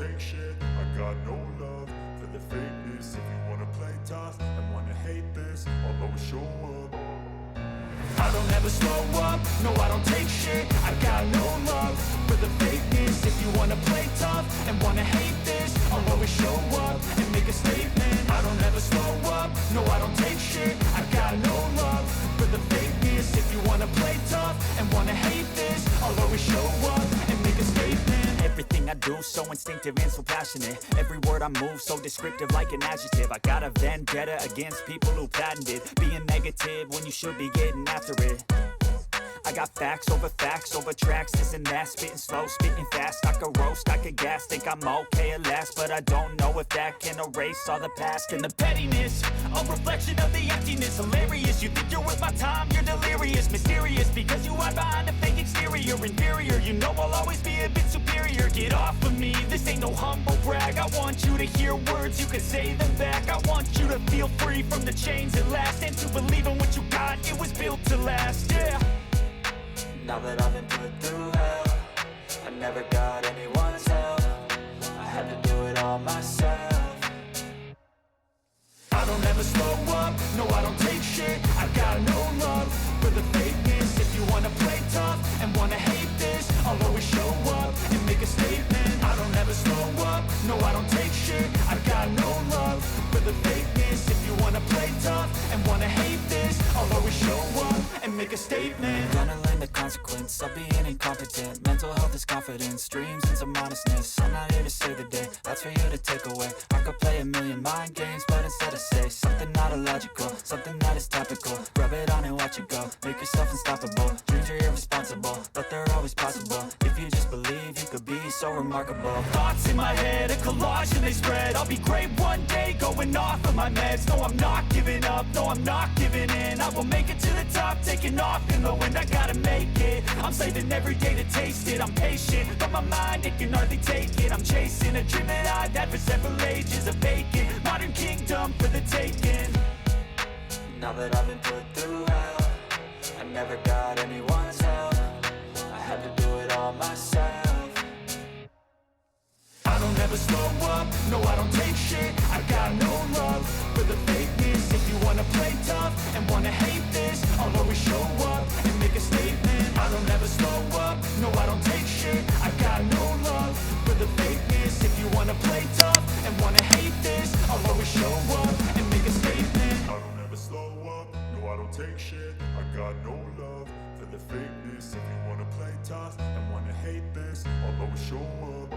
take shit. I got no love for the fakeness. If you wanna play tough and wanna hate this, I'll always show up. I don't ever slow up, no I don't take shit. I got no love for the fakeness. If you wanna play tough and wanna hate this, I'll always show up and make a statement. I don't ever slow up, no I don't take shit. I got no love for the fakeness. If you wanna play tough and wanna hate this, I'll always show up and make a statement. Everything I do so instinctive and so passionate. Every word I move so descriptive like an adjective. I got a vendetta against people who patented being negative when you should be getting after it. I got facts over tracks, this and that. Spitting slow, spitting fast, I could roast, I could gas. Think I'm okay at last, but I don't know if that can erase all the past. And the pettiness, a reflection of the emptiness. Hilarious, you think you're worth my time, you're delirious. Mysterious, because you hide behind a fake exterior. Inferior, you know I'll always be a bit superior. Get off of me, this ain't no humble brag. I want you to hear words, you can say them back. I want you to feel free from the chains at last, and to believe in what you got, it was built to last, yeah. Now that I've been put through hell, I never got anyone's help. I had to do it all myself. I don't ever slow up, no I don't take shit. I got no love for the fakeness. If you wanna play tough and wanna hate this, I'll always show up and make a statement. I don't ever slow up, no I don't take shit. I got no love for the fakeness. If you wanna play tough and wanna hate this, I'll always show up and make a statement. Gonna learn the consequence of being incompetent. Mental health is confidence, dreams and some honestness. I'm not here to save the day, that's for you to take away. I could play a million mind games, but instead I say something not illogical, something that is topical. Rub it on and watch it go, make yourself unstoppable. Dreams are irresponsible, but they're always possible. If you just believe, you could be so remarkable. Thoughts in my head, a collage and they spread. I'll be great one day, going off of my meds. No, I'm not giving up, no, I'm not giving in. I will make it to the top, taking off in the wind. I gotta make it, I'm saving every day to taste it. I'm patient, but my mind, it can hardly take it. I'm chasing a dream that I've had for several ages. A vacant, modern kingdom for the taking. Now that I've been put through hell, I never got anyone's help. I had to do it all myself. I don't ever slow up, no I don't take shit. I got no love for the fakeness. If you wanna play tough and wanna hate this, I'll always show up and make a statement. I don't ever slow up, no I don't take shit. I got no love for the fakeness. If you wanna play tough and wanna hate this, I'll always show up and make a statement. I don't ever slow up, no I don't take shit. I got no love for the fakeness. If you wanna play tough and wanna hate this, I'll always show up.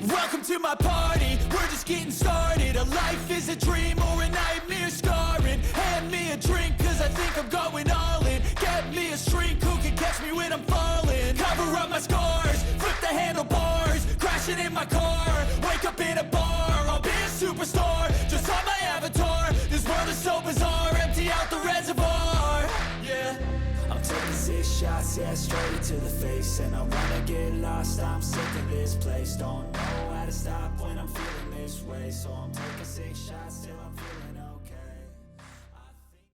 Welcome to my party, we're just getting started. A life is a dream or a nightmare scarring. Hand me a drink cause I think I'm going all in. Get me a shrink who can catch me when I'm falling. Cover up my scars, flip the handlebars. Crashing in my car, wake up in a bar. I'll be a superstar, just on my avatar. This world is so bizarre, empty out the reservoir. Yeah, I'm taking 6 shots, yeah, straight to the face. And I wanna get lost, I'm sick of this place. Don't know how to stop when I'm feeling this way. So I'm taking 6 shots till